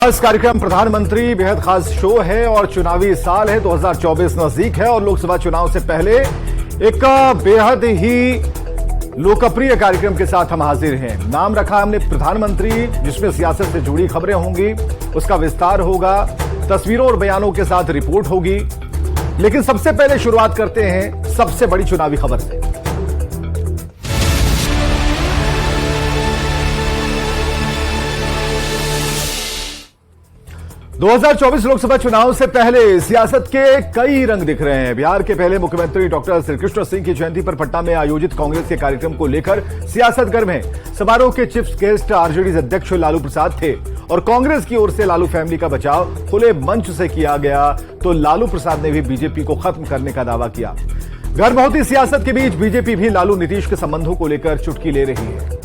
खास कार्यक्रम प्रधानमंत्री बेहद खास शो है और चुनावी साल है, 2024 नजदीक है और लोकसभा चुनाव से पहले एक बेहद ही लोकप्रिय कार्यक्रम के साथ हम हाजिर हैं। नाम रखा हमने प्रधानमंत्री, जिसमें सियासत से जुड़ी खबरें होंगी, उसका विस्तार होगा, तस्वीरों और बयानों के साथ रिपोर्ट होगी। लेकिन सबसे पहले शुरुआत करते हैं सबसे बड़ी चुनावी खबर से। 2024 लोकसभा चुनाव से पहले सियासत के कई रंग दिख रहे हैं। बिहार के पहले मुख्यमंत्री डॉक्टर श्रीकृष्ण सिंह की जयंती पर पटना में आयोजित कांग्रेस के कार्यक्रम को लेकर सियासत गर्म है। समारोह के चीफ गेस्ट आरजेडी अध्यक्ष लालू प्रसाद थे और कांग्रेस की ओर से लालू फैमिली का बचाव खुले मंच से किया गया, तो लालू प्रसाद ने भी बीजेपी को खत्म करने का दावा किया। गर्भवती सियासत के बीच बीजेपी भी लालू नीतीश के संबंधों को लेकर चुटकी ले रही है।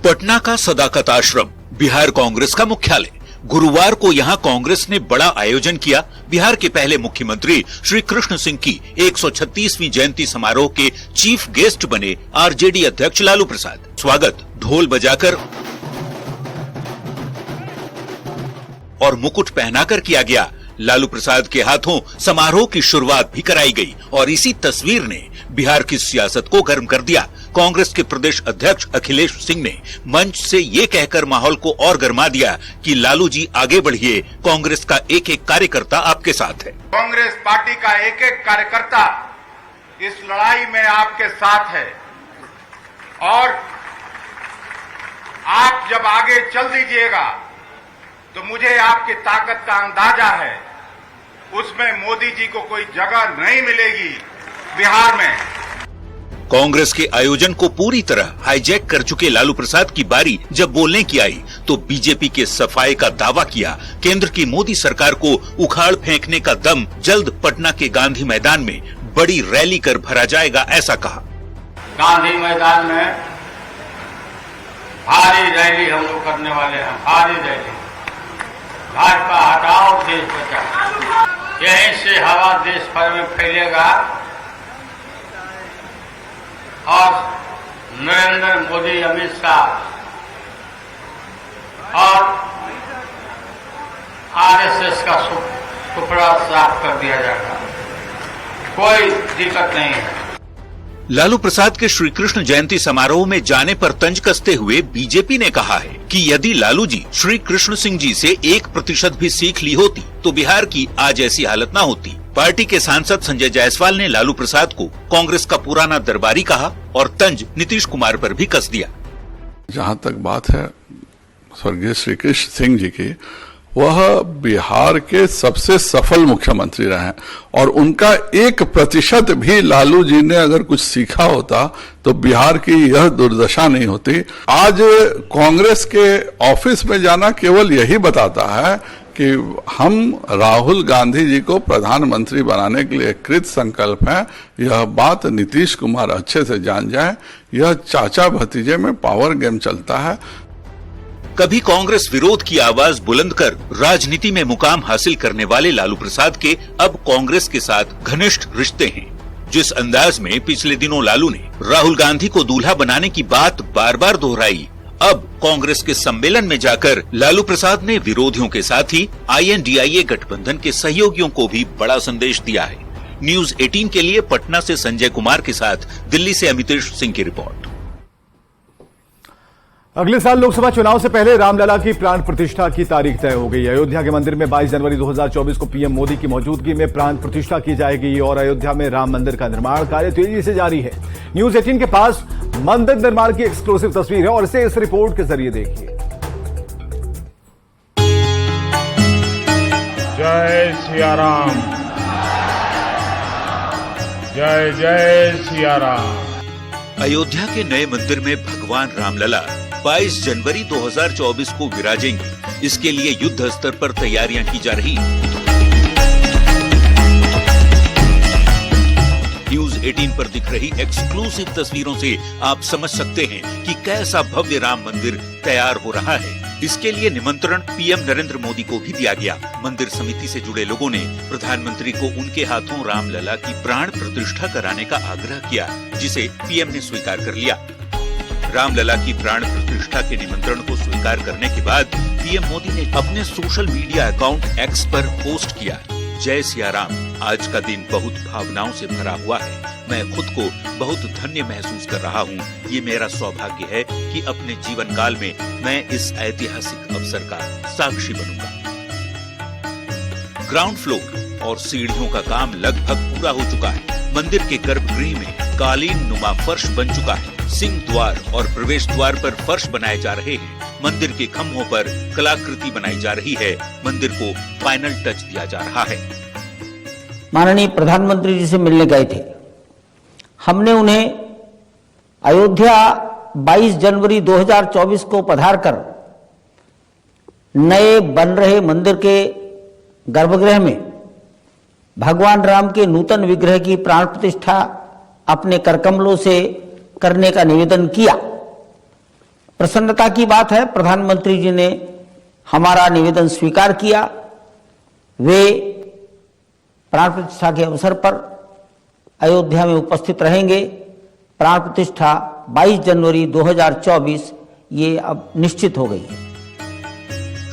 पटना का सदाकत आश्रम बिहार कांग्रेस का मुख्यालय। गुरुवार को यहां कांग्रेस ने बड़ा आयोजन किया। बिहार के पहले मुख्यमंत्री श्री कृष्ण सिंह की 136वीं जयंती समारोह के चीफ गेस्ट बने आरजेडी अध्यक्ष लालू प्रसाद। स्वागत ढोल बजाकर और मुकुट पहनाकर किया गया। लालू प्रसाद के हाथों समारोह की शुरुआत भी कराई गई और इसी तस्वीर ने बिहार की सियासत को गर्म कर दिया। कांग्रेस के प्रदेश अध्यक्ष अखिलेश सिंह ने मंच से ये कहकर माहौल को और गर्मा दिया कि लालू जी आगे बढ़िए, कांग्रेस का एक एक कार्यकर्ता आपके साथ है। कांग्रेस पार्टी का एक एक कार्यकर्ता इस लड़ाई में आपके साथ है और आप जब आगे चल दीजिएगा तो मुझे आपकी ताकत का अंदाजा है। उसमें मोदी जी को कोई जगह नहीं मिलेगी बिहार में। कांग्रेस के आयोजन को पूरी तरह हाईजैक कर चुके लालू प्रसाद की बारी जब बोलने की आई तो बीजेपी के सफाई का दावा किया। केंद्र की मोदी सरकार को उखाड़ फेंकने का दम जल्द पटना के गांधी मैदान में बड़ी रैली कर भरा जाएगा, ऐसा कहा। गांधी मैदान में भारी रैली हम लोग करने वाले हैं, भारी रैली। भाजपा हटाओ, देश बचाओ, यहीं से हवा देश भर में फैलेगा और नरेंद्र मोदी, अमित शाह और आरएसएस का टुकड़ा साफ कर दिया जाएगा। कोई दिक्कत नहीं है। लालू प्रसाद के श्री कृष्ण जयंती समारोह में जाने पर तंज कसते हुए बीजेपी ने कहा है कि यदि लालू जी श्री कृष्ण सिंह जी से 1% भी सीख ली होती तो बिहार की आज ऐसी हालत न होती। पार्टी के सांसद संजय जायसवाल ने लालू प्रसाद को कांग्रेस का पुराना दरबारी कहा और तंज नीतीश कुमार पर भी कस दिया। जहाँ तक बात है स्वर्गीय श्री कृष्ण सिंह जी की, वह बिहार के सबसे सफल मुख्यमंत्री रहे और उनका 1% भी लालू जी ने अगर कुछ सीखा होता तो बिहार की यह दुर्दशा नहीं होती। आज कांग्रेस के ऑफिस में जाना केवल यही बताता है कि हम राहुल गांधी जी को प्रधानमंत्री बनाने के लिए कृत संकल्प हैं। यह बात नीतीश कुमार अच्छे से जान जाए। यह चाचा भतीजे में पावर गेम चलता है। कभी कांग्रेस विरोध की आवाज बुलंद कर राजनीति में मुकाम हासिल करने वाले लालू प्रसाद के अब कांग्रेस के साथ घनिष्ठ रिश्ते हैं। जिस अंदाज में पिछले दिनों लालू ने राहुल गांधी को दूल्हा बनाने की बात बार बार दोहराई, अब कांग्रेस के सम्मेलन में जाकर लालू प्रसाद ने विरोधियों के साथ ही INDIA गठबंधन के सहयोगियों को भी बड़ा संदेश दिया है। न्यूज 18 के लिए पटना से संजय कुमार के साथ दिल्ली से अमितेश सिंह की रिपोर्ट। अगले साल लोकसभा चुनाव से पहले रामलला की प्राण प्रतिष्ठा की तारीख तय हो गई। अयोध्या के मंदिर में 22 जनवरी 2024 को पीएम मोदी की मौजूदगी में प्राण प्रतिष्ठा की जाएगी और अयोध्या में राम मंदिर का निर्माण कार्य तेजी से जारी है। न्यूज 18 के पास मंदिर निर्माण की एक्सक्लूसिव तस्वीर है और इसे इस रिपोर्ट के जरिए देखिए। जय सिया राम, जय जय सिया राम। अयोध्या के नए मंदिर में भगवान रामलला 22 जनवरी 2024 को विराजेंगे। इसके लिए युद्ध स्तर पर तैयारियां की जा रही हैं। न्यूज 18 पर दिख रही एक्सक्लूसिव तस्वीरों से आप समझ सकते हैं कि कैसा भव्य राम मंदिर तैयार हो रहा है। इसके लिए निमंत्रण पीएम नरेंद्र मोदी को भी दिया गया। मंदिर समिति से जुड़े लोगों ने प्रधानमंत्री को उनके हाथों रामलला की प्राण प्रतिष्ठा कराने का आग्रह किया, जिसे पीएम ने स्वीकार कर लिया। रामलला की प्राण प्रतिष्ठा के निमंत्रण को स्वीकार करने के बाद पीएम मोदी ने अपने सोशल मीडिया अकाउंट एक्स पर पोस्ट किया, जय सिया राम, आज का दिन बहुत भावनाओं से भरा हुआ है। मैं खुद को बहुत धन्य महसूस कर रहा हूँ। ये मेरा सौभाग्य है कि अपने जीवन काल में मैं इस ऐतिहासिक अवसर का साक्षी बनूंगा। ग्राउंड फ्लोर और सीढ़ियों का काम लगभग पूरा हो चुका है। मंदिर के गर्भगृह में कालीन नुमा फर्श बन चुका है। सिंह द्वार और प्रवेश द्वार पर फर्श बनाए जा रहे हैं। मंदिर के खम्भों पर कलाकृति बनाई जा रही है। मंदिर को फाइनल टच दिया जा रहा है। माननीय प्रधानमंत्री जी से मिलने गए थे। हमने उन्हें अयोध्या 22 जनवरी 2024 को पधारकर नए बन रहे मंदिर के गर्भगृह में भगवान राम के नूतन विग्रह की प्राण प्रतिष्ठा अपने करकमलों से करने का निवेदन किया। प्रसन्नता की बात है, प्रधानमंत्री जी ने हमारा निवेदन स्वीकार किया। वे प्राण प्रतिष्ठा के अवसर पर अयोध्या में उपस्थित रहेंगे। प्राण प्रतिष्ठा 22 जनवरी 2024 ये अब निश्चित हो गई है।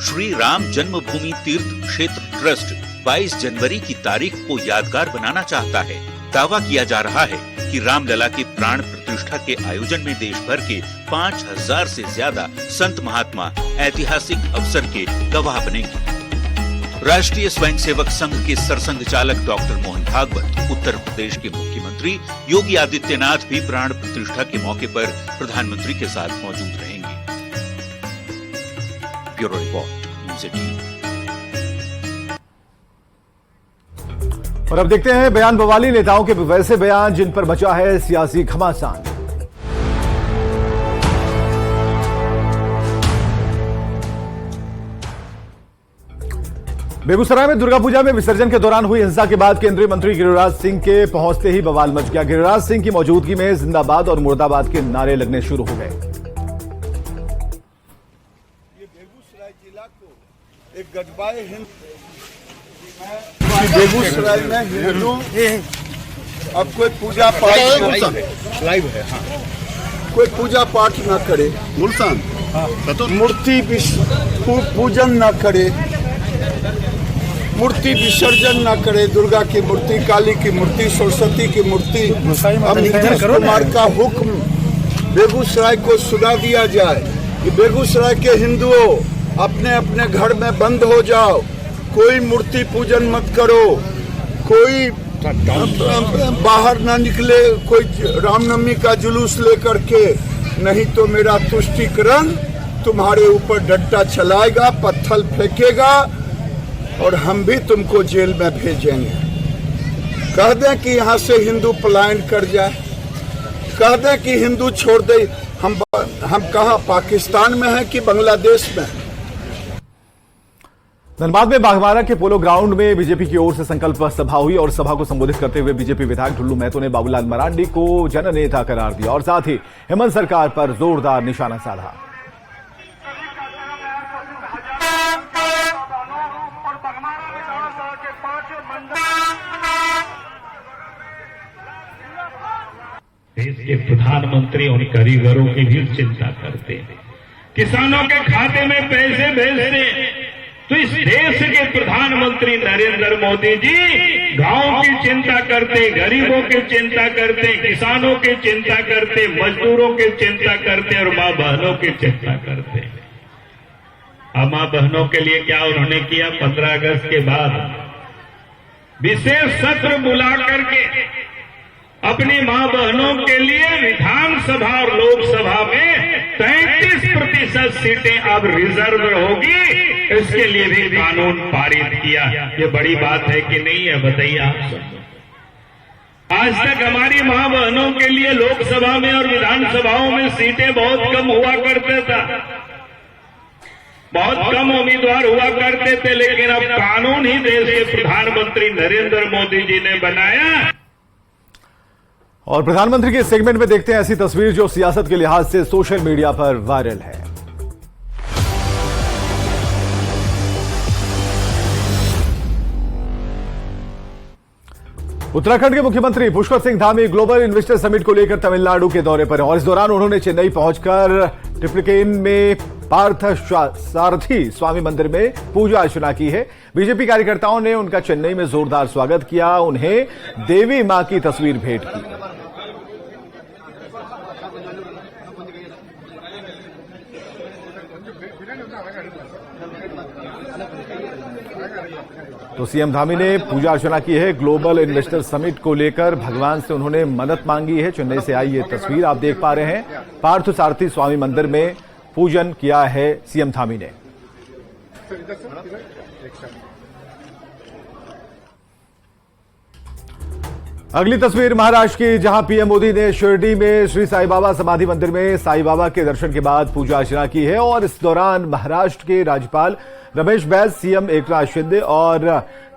श्री राम जन्मभूमि तीर्थ क्षेत्र ट्रस्ट 22 जनवरी की तारीख को यादगार बनाना चाहता है। दावा किया जा रहा है कि रामलला के प्राण प्रतिष्ठा के आयोजन में देश भर के 5000 से ज्यादा संत महात्मा ऐतिहासिक अवसर के गवाह बनेंगे। राष्ट्रीय स्वयंसेवक संघ के सरसंघ चालक डॉक्टर मोहन भागवत, उत्तर प्रदेश के मुख्यमंत्री योगी आदित्यनाथ भी प्राण प्रतिष्ठा के मौके पर प्रधानमंत्री के साथ मौजूद रहेंगे। Bureau report, news 18। और अब देखते हैं बयान बवाली नेताओं के वैसे बयान जिन पर मचा है सियासी घमासान। बेगूसराय में दुर्गा पूजा में विसर्जन के दौरान हुई हिंसा के बाद केंद्रीय मंत्री गिरिराज सिंह के पहुंचते ही बवाल मच गया। गिरिराज सिंह की मौजूदगी में जिंदाबाद और मुर्दाबाद के नारे लगने शुरू हो गए। ये बेगूसराय जिला को एक गढ़वाए बेगूसराय में हिंदू अब कोई पूजा पाठ लाइव है, कोई पूजा पाठ न करे, मुल्तान मूर्ति पूजन न करे, मूर्ति विसर्जन न करे, दुर्गा की मूर्ति, काली की मूर्ति, सरस्वती की मूर्ति। अब नीतीश कुमार का हुक्म बेगूसराय को सुना दिया जाए कि बेगूसराय के हिंदुओं अपने अपने घर में बंद हो जाओ, कोई मूर्ति पूजन मत करो, कोई बाहर ना निकले, कोई रामनवमी का जुलूस लेकर के, नहीं तो मेरा तुष्टीकरण तुम्हारे ऊपर डंडा चलाएगा, पत्थर फेंकेगा और हम भी तुमको जेल में भेजेंगे। कह दें कि यहाँ से हिंदू पलायन कर जाए, कह दें कि हिंदू छोड़ दे। हम कहाँ पाकिस्तान में है कि बांग्लादेश में? धनबाद में बाघमारा के पोलो ग्राउंड में बीजेपी की ओर से संकल्प सभा हुई और सभा को संबोधित करते हुए बीजेपी विधायक ढुल्लू महतो ने बाबूलाल मरांडी को जननेता करार दिया और साथ ही हेमंत सरकार पर जोरदार निशाना साधा। देश के प्रधानमंत्री उन कारीगरों की भी चिंता करते हैं, किसानों के खाते में पैसे भेजते। तो इस देश के प्रधानमंत्री नरेंद्र मोदी जी गांव की चिंता करते, गरीबों की चिंता करते, किसानों की चिंता करते, मजदूरों की चिंता करते और मां बहनों की चिंता करते। अब मां बहनों के लिए क्या उन्होंने किया? 15 अगस्त के बाद विशेष सत्र बुला करके अपनी मां बहनों के लिए विधानसभा और लोकसभा में 33% सीटें अब रिजर्व होगी, इसके लिए भी कानून पारित किया। ये बड़ी बात है कि नहीं है? बताइए आप सब। आज तक हमारी मां बहनों के लिए लोकसभा में और विधानसभाओं में सीटें बहुत कम हुआ करते था, बहुत कम उम्मीदवार हुआ करते थे, लेकिन अब कानून ही देश के प्रधानमंत्री नरेंद्र मोदी जी ने बनाया। और प्रधानमंत्री के सेगमेंट में देखते हैं ऐसी तस्वीर जो सियासत के लिहाज से सोशल मीडिया पर वायरल है। उत्तराखंड के मुख्यमंत्री Pushkar Singh Dhami global investor summit को लेकर तमिलनाडु के दौरे पर हैं और इस दौरान उन्होंने चेन्नई पहुंचकर ट्रिप्लिकेन में पार्थ सारथी स्वामी मंदिर में पूजा अर्चना की है। बीजेपी कार्यकर्ताओं ने उनका चेन्नई में जोरदार स्वागत किया, उन्हें देवी मां की तस्वीर भेंट की। तो सीएम धामी ने पूजा अर्चना की है। ग्लोबल इन्वेस्टर समिट को लेकर भगवान से उन्होंने मदद मांगी है। चेन्नई से आई ये तस्वीर आप देख पा रहे हैं। पार्थ सारथी स्वामी मंदिर में पूजन किया है सीएम धामी ने। अगली तस्वीर महाराष्ट्र की, जहां पीएम मोदी ने शिरडी में श्री साई बाबा समाधि मंदिर में साई बाबा के दर्शन के बाद पूजा अर्चना की है और इस दौरान महाराष्ट्र के राज्यपाल रमेश बैस, सीएम एकनाथ शिंदे और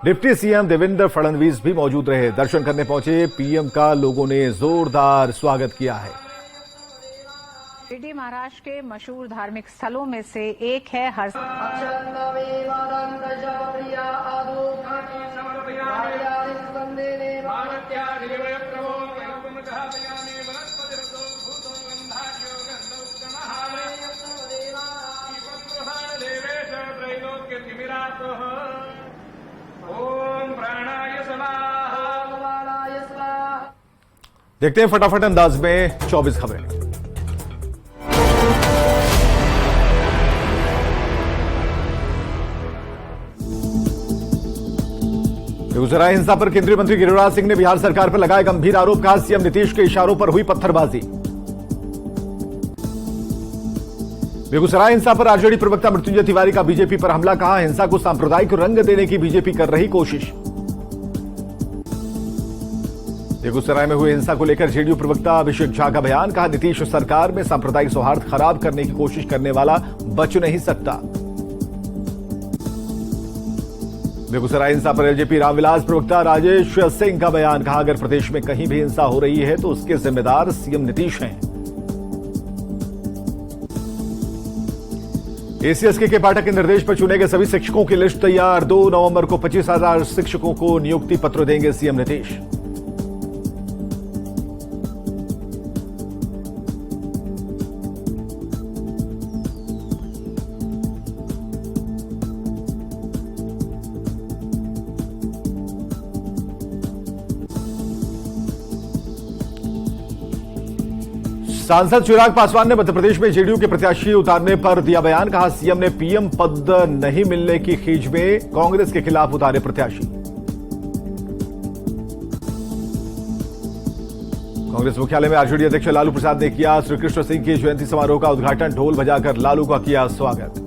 डिप्टी सीएम देवेंद्र फडणवीस भी मौजूद रहे। दर्शन करने पहुंचे पीएम का लोगों ने जोरदार स्वागत किया है। शिरडी महाराष्ट्र के मशहूर धार्मिक स्थलों में से एक है। देखते हैं फटाफट अंदाज में 24 खबरें। बेगूसराय हिंसा पर केंद्रीय मंत्री गिरिराज सिंह ने बिहार सरकार पर लगाए गंभीर आरोप, कहा सीएम नीतीश के इशारों पर हुई पत्थरबाजी। बेगूसराय हिंसा पर आरजेडी प्रवक्ता मृत्युंजय तिवारी का बीजेपी पर हमला, कहा हिंसा को सांप्रदायिक रंग देने की बीजेपी कर रही कोशिश। बेगूसराय में हुई हिंसा को लेकर जेडीयू प्रवक्ता अभिषेक झा का बयान, कहा नीतीश सरकार में सांप्रदायिक सौहार्द खराब करने की कोशिश करने वाला बच नहीं सकता। बेगूसराय हिंसा पर एलजेपी रामविलास प्रवक्ता राजेश सिंह का बयान, कहा अगर प्रदेश में कहीं भी हिंसा हो रही है तो उसके जिम्मेदार सीएम नीतीश हैं। एसीएसके के पाठक के निर्देश पर चुने गए सभी शिक्षकों की लिस्ट तैयार, 2 नवंबर को 25,000 शिक्षकों को नियुक्ति पत्र देंगे सीएम नीतीश। सांसद चिराग पासवान ने मध्य प्रदेश में जेडीयू के प्रत्याशी उतारने पर दिया बयान, कहा सीएम ने पीएम पद नहीं मिलने की खींच में कांग्रेस के खिलाफ उतारे प्रत्याशी। कांग्रेस मुख्यालय में आरजेडी अध्यक्ष लालू प्रसाद ने किया श्रीकृष्ण सिंह की जयंती समारोह का उद्घाटन, ढोल बजाकर लालू का किया स्वागत।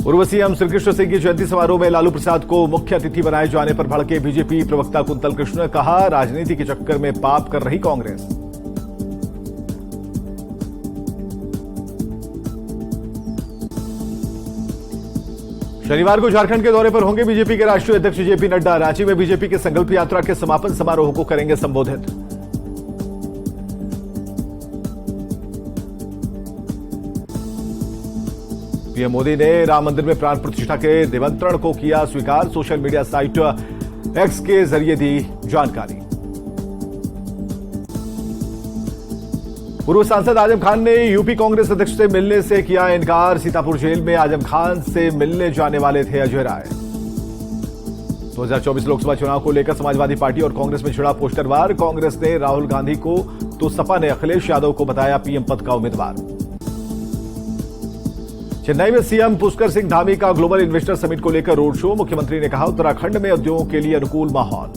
पूर्व सीएम श्रीकृष्ण सिंह की जयंती समारोह में लालू प्रसाद को मुख्य अतिथि बनाए जाने पर भड़के बीजेपी प्रवक्ता कुंतल कृष्ण ने कहा राजनीति के चक्कर में पाप कर रही कांग्रेस। शनिवार को झारखंड के दौरे पर होंगे बीजेपी के राष्ट्रीय अध्यक्ष जेपी नड्डा। रांची में बीजेपी के संकल्प यात्रा के समापन समारोह को करेंगे संबोधित। पीएम मोदी ने राम मंदिर में प्राण प्रतिष्ठा के निमंत्रण को किया स्वीकार, सोशल मीडिया साइट एक्स के जरिए दी जानकारी। पूर्व सांसद आजम खान ने यूपी कांग्रेस अध्यक्ष से मिलने से किया इनकार, सीतापुर जेल में आजम खान से मिलने जाने वाले थे अजय राय। 2024 लोकसभा चुनाव को लेकर समाजवादी पार्टी और कांग्रेस में छिड़ा पोस्टर वार, कांग्रेस ने राहुल गांधी को तो सपा ने अखिलेश यादव को बताया पीएम पद का उम्मीदवार। चेन्नई में सीएम पुष्कर सिंह धामी का ग्लोबल इन्वेस्टर समिट को लेकर रोड शो, मुख्यमंत्री ने कहा उत्तराखंड में उद्योगों के लिए अनुकूल माहौल।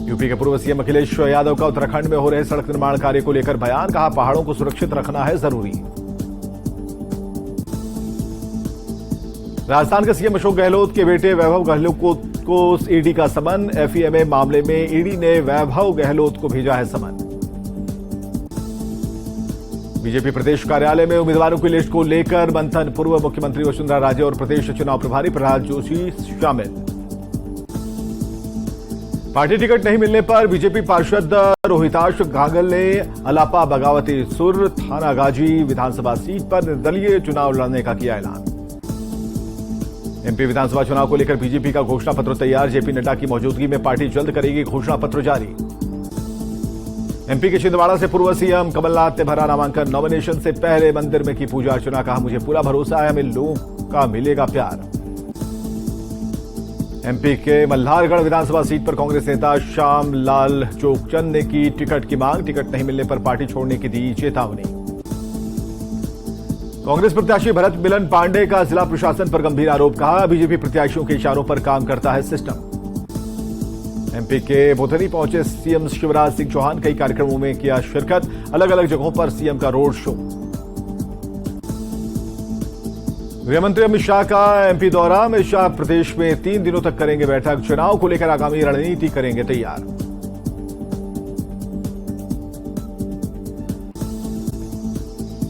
यूपी के पूर्व सीएम अखिलेश यादव का उत्तराखंड में हो रहे सड़क निर्माण कार्य को लेकर बयान, कहा पहाड़ों को सुरक्षित रखना है जरूरी। राजस्थान के सीएम अशोक गहलोत के बेटे वैभव गहलोत को ईडी का समन, एफईएमए मामले में ईडी ने वैभव गहलोत को भेजा है समन। बीजेपी प्रदेश कार्यालय में उम्मीदवारों की लिस्ट को लेकर मंथन, पूर्व मुख्यमंत्री वसुंधरा राजे और प्रदेश चुनाव प्रभारी प्रहलाद जोशी शामिल। पार्टी टिकट नहीं मिलने पर बीजेपी पार्षद रोहिताश घांगल ने अलापा बगावती सुर थानागाजी विधानसभा सीट पर निर्दलीय चुनाव लड़ने का किया ऐलान। एमपी विधानसभा चुनाव को लेकर बीजेपी का घोषणा पत्र तैयार। जेपी नड्डा की मौजूदगी में पार्टी जल्द करेगी घोषणा पत्र जारी। एमपी के छिंदवाड़ा से पूर्व सीएम कमलनाथ ने भरा नामांकन। नॉमिनेशन से पहले मंदिर में की पूजा अर्चना। कहा, मुझे पूरा भरोसा है, हमें लोगों का मिलेगा प्यार। एमपी के मल्हारगढ़ विधानसभा सीट पर कांग्रेस नेता श्याम लाल चोकचंद ने की टिकट की मांग। टिकट नहीं मिलने पर पार्टी छोड़ने की दी चेतावनी। कांग्रेस प्रत्याशी भरत मिलन पांडे का जिला प्रशासन पर गंभीर आरोप। कहा, बीजेपी प्रत्याशियों के इशारों पर काम करता है सिस्टम। एमपी के भोथरी पहुंचे सीएम शिवराज सिंह चौहान। कई कार्यक्रमों में किया शिरकत। अलग अलग जगहों पर सीएम का रोड शो। गृहमंत्री अमित शाह का एमपी दौरा। अमित शाह प्रदेश में 3 दिनों तक करेंगे बैठक। चुनाव को लेकर आगामी रणनीति करेंगे तैयार।